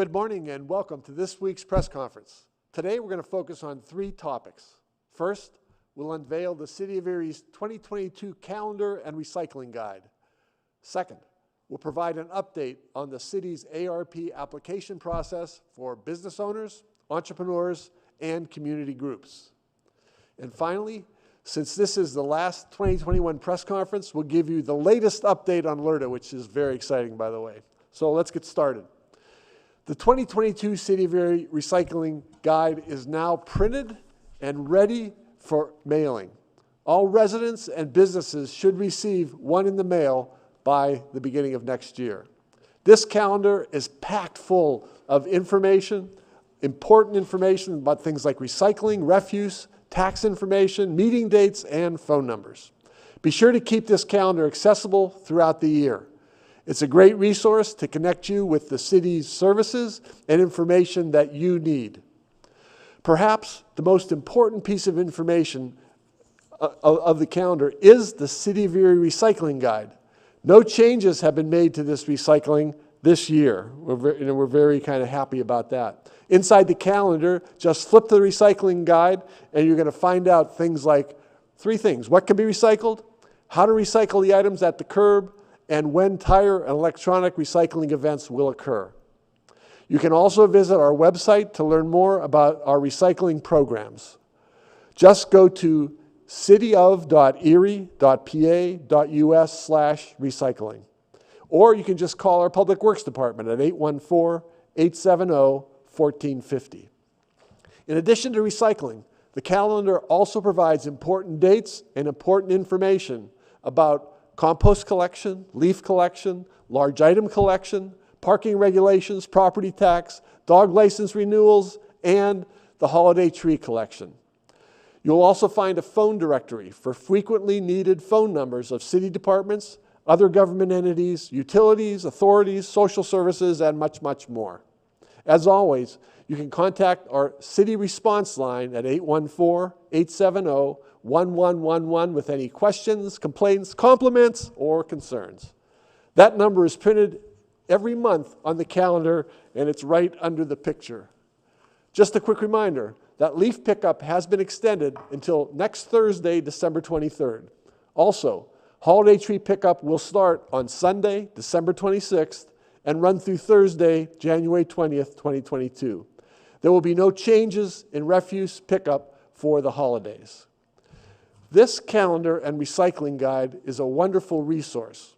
Good morning and welcome to this week's press conference. Today we're going to focus on three topics. First, we'll unveil the City of Erie's 2022 calendar and recycling guide. Second, we'll provide an update on the city's ARP application process for business owners, entrepreneurs, and community groups. And finally, since this is the last 2021 press conference, we'll give you the latest update on LERTA, which is very exciting, by the way. So let's get started. The 2022 City of Erie Recycling Guide is now printed and ready for mailing. All residents and businesses should receive one in the mail by the beginning of next year. This calendar is packed full of information, important information about things like recycling, refuse, tax information, meeting dates, and phone numbers. Be sure to keep this calendar accessible throughout the year. It's a great resource to connect you with the city's services and information that you need. Perhaps the most important piece of information of the calendar is the City of Erie Recycling Guide. No changes have been made to this recycling this year. We're very kind of happy about that. Inside the calendar, just flip the recycling guide and you're going to find out things like three things: what can be recycled, how to recycle the items at the curb, and when tire and electronic recycling events will occur. You can also visit our website to learn more about our recycling programs. Just go to cityof.erie.pa.us/recycling. Or you can just call our Public Works Department at 814-870-1450. In addition to recycling, the calendar also provides important dates and important information about compost collection, leaf collection, large item collection, parking regulations, property tax, dog license renewals, and the holiday tree collection. You'll also find a phone directory for frequently needed phone numbers of city departments, other government entities, utilities, authorities, social services, and much, much more. As always, you can contact our city response line at 814-870-1111 with any questions, complaints, compliments, or concerns. That number is printed every month on the calendar, and it's right under the picture. Just a quick reminder that leaf pickup has been extended until next Thursday, December 23rd. Also, holiday tree pickup will start on Sunday, December 26th, and run through Thursday, January 20th, 2022. There will be no changes in refuse pickup for the holidays. This calendar and recycling guide is a wonderful resource.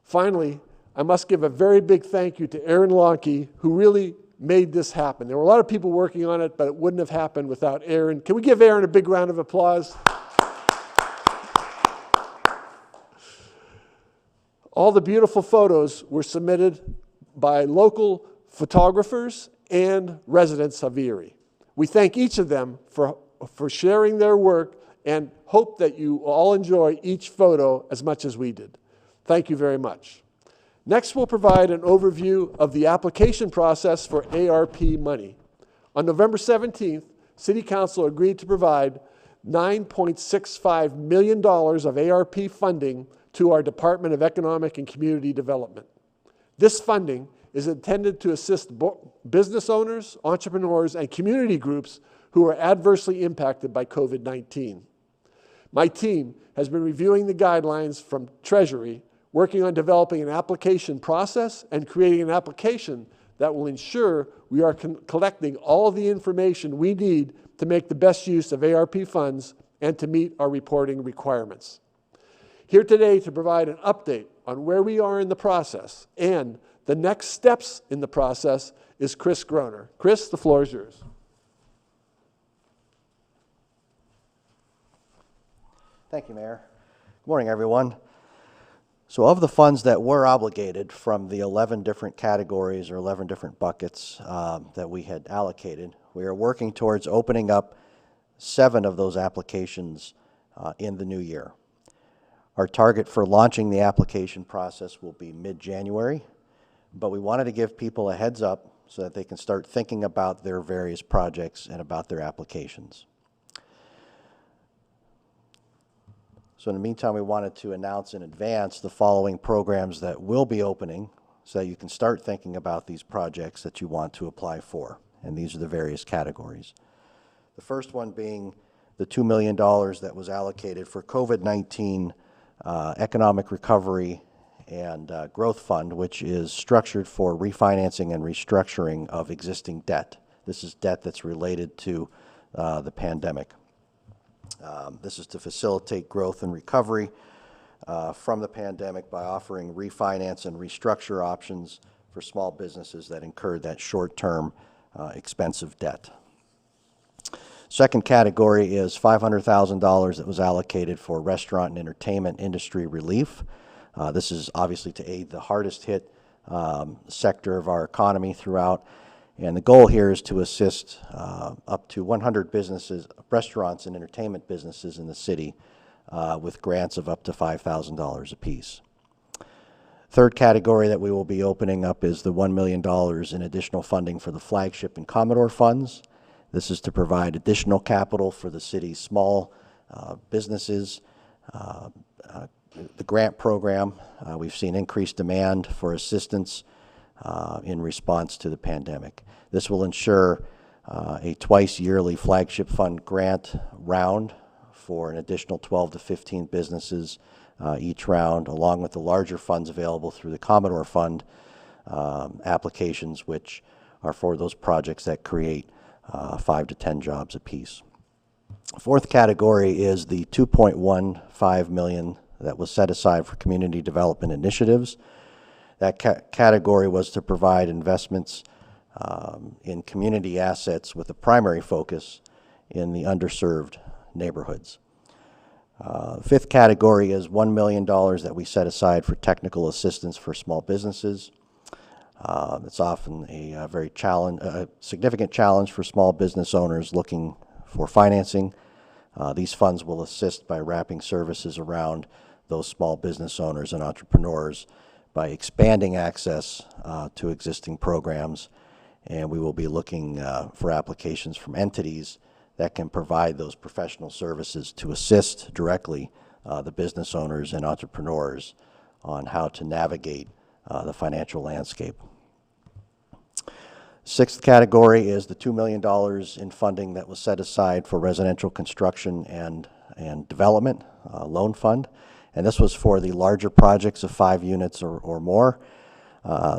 Finally, I must give a very big thank you to Aaron Lonke, who really made this happen. There were a lot of people working on it, but it wouldn't have happened without Aaron. Can we give Aaron a big round of applause? All the beautiful photos were submitted by local photographers and residents of Erie. We thank each of them for sharing their work and hope that you all enjoy each photo as much as we did. Thank you very much. Next, we'll provide an overview of the application process for ARP money. On November 17th, City Council agreed to provide $9.65 million of ARP funding to our Department of Economic and Community Development. This funding is intended to assist business owners, entrepreneurs, and community groups who are adversely impacted by COVID-19. My team has been reviewing the guidelines from Treasury, working on developing an application process and creating an application that will ensure we are collecting all of the information we need to make the best use of ARP funds and to meet our reporting requirements. Here today to provide an update on where we are in the process and the next steps in the process is Chris Groner. Chris, the floor is yours. Thank you, Mayor. Good morning, everyone. So of the funds that were obligated from the 11 different categories or 11 different buckets that we had allocated, we are working towards opening up 7 of those applications in the new year. Our target for launching the application process will be mid-January, but we wanted to give people a heads up so that they can start thinking about their various projects and about their applications. So in the meantime, we wanted to announce in advance the following programs that will be opening so that you can start thinking about these projects that you want to apply for. And these are the various categories. The first one being the $2 million that was allocated for COVID-19 economic recovery and growth fund, which is structured for refinancing and restructuring of existing debt. This is debt that's related to the pandemic. This is to facilitate growth and recovery from the pandemic by offering refinance and restructure options for small businesses that incurred that short-term expensive debt. Second category is $500,000 that was allocated for restaurant and entertainment industry relief. This is obviously to aid the hardest hit sector of our economy throughout. And the goal here is to assist up to 100 businesses, restaurants and entertainment businesses in the city with grants of up to $5,000 apiece. Third category that we will be opening up is the $1 million in additional funding for the flagship and Commodore funds. This is to provide additional capital for the city's small businesses. The grant program, we've seen increased demand for assistance in response to the pandemic. This will ensure a twice yearly flagship fund grant round for an additional 12 to 15 businesses each round, along with the larger funds available through the Commodore Fund applications, which are for those projects that create 5 to 10 jobs apiece. Fourth category is the $2.15 million that was set aside for community development initiatives. That category was to provide investments in community assets with a primary focus in the underserved neighborhoods. Fifth category is $1 million that we set aside for technical assistance for small businesses. It's often a very significant challenge for small business owners looking for financing. These funds will assist by wrapping services around those small business owners and entrepreneurs by expanding access to existing programs, and we will be looking for applications from entities that can provide those professional services to assist directly the business owners and entrepreneurs on how to navigate the financial landscape. Sixth category is the $2 million in funding that was set aside for residential construction and development loan fund. And this was for the larger projects of 5 units or more.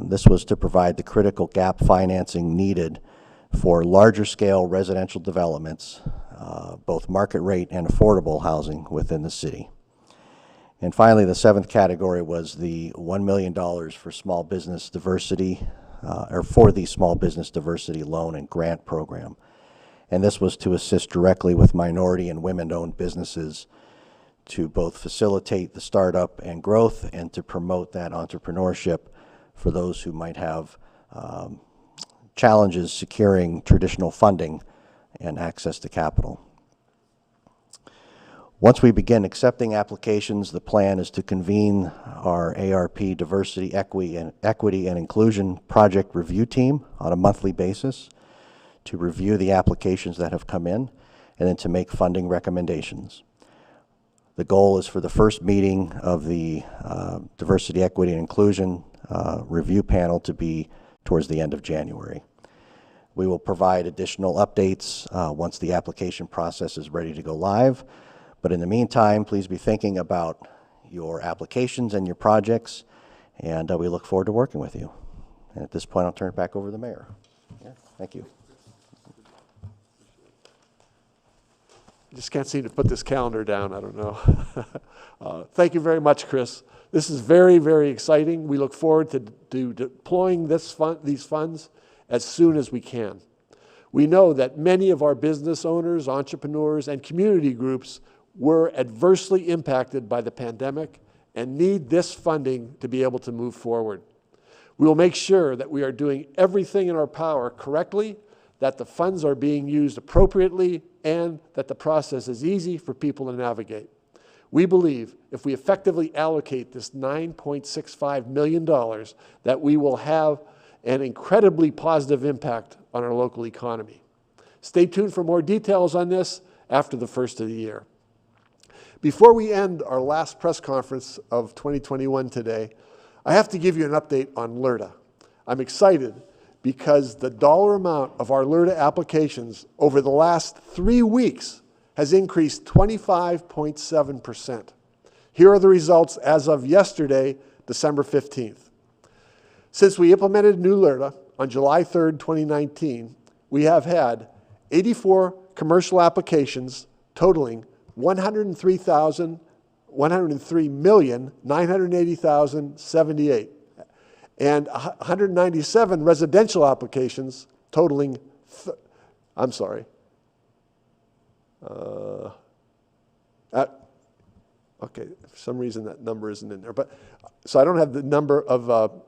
This was to provide the critical gap financing needed for larger scale residential developments, both market rate and affordable housing within the city. And finally, the seventh category was the $1 million for small business diversity, or for the small business diversity loan and grant program. And this was to assist directly with minority and women-owned businesses to both facilitate the startup and growth and to promote that entrepreneurship for those who might have challenges securing traditional funding and access to capital. Once we begin accepting applications, the plan is to convene our ARP Diversity, Equity, and Inclusion Project Review Team on a monthly basis to review the applications that have come in and then to make funding recommendations. The goal is for the first meeting of the Diversity, Equity, and Inclusion Review Panel to be towards the end of January. We will provide additional updates once the application process is ready to go live. But in the meantime, please be thinking about your applications and your projects, and we look forward to working with you. And at this point, I'll turn it back over to the mayor. Yeah, thank you. I just can't seem to put this calendar down. I don't know. Thank you very much, Chris. This is very, very exciting. We look forward to deploying these funds as soon as we can. We know that many of our business owners, entrepreneurs, and community groups were adversely impacted by the pandemic and need this funding to be able to move forward. We will make sure that we are doing everything in our power correctly, that the funds are being used appropriately, and that the process is easy for people to navigate. We believe if we effectively allocate this $9.65 million, that we will have an incredibly positive impact on our local economy. Stay tuned for more details on this after the first of the year. Before we end our last press conference of 2021 today, I have to give you an update on LRTA. I'm excited because the dollar amount of our LRTA applications over the last 3 weeks has increased 25.7%. Here are the results as of yesterday, December 15th. Since we implemented new LRTA on July 3rd, 2019, we have had 84 commercial applications totaling $103,980,078, and 197 residential applications totaling, okay, for some reason that number isn't in there, but, so I don't have the number of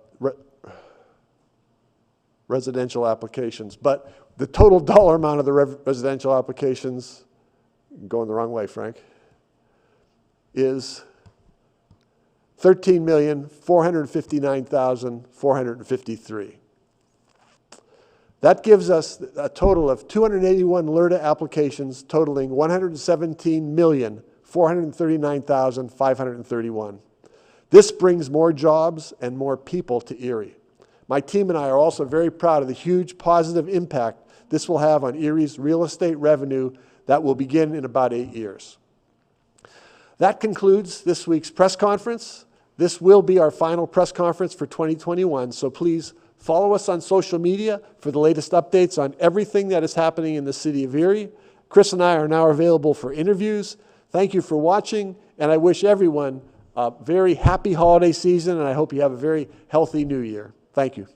residential applications, but the total dollar amount of the residential applications, going the wrong way, Frank, is $13,459,453. That gives us a total of 281 LRTA applications totaling $117,439,531. This brings more jobs and more people to Erie. My team and I are also very proud of the huge positive impact this will have on Erie's real estate revenue that will begin in about 8 years. That concludes this week's press conference. This will be our final press conference for 2021, so please follow us on social media for the latest updates on everything that is happening in the city of Erie. Chris and I are now available for interviews. Thank you for watching, and I wish everyone a very happy holiday season, and I hope you have a very healthy new year. Thank you.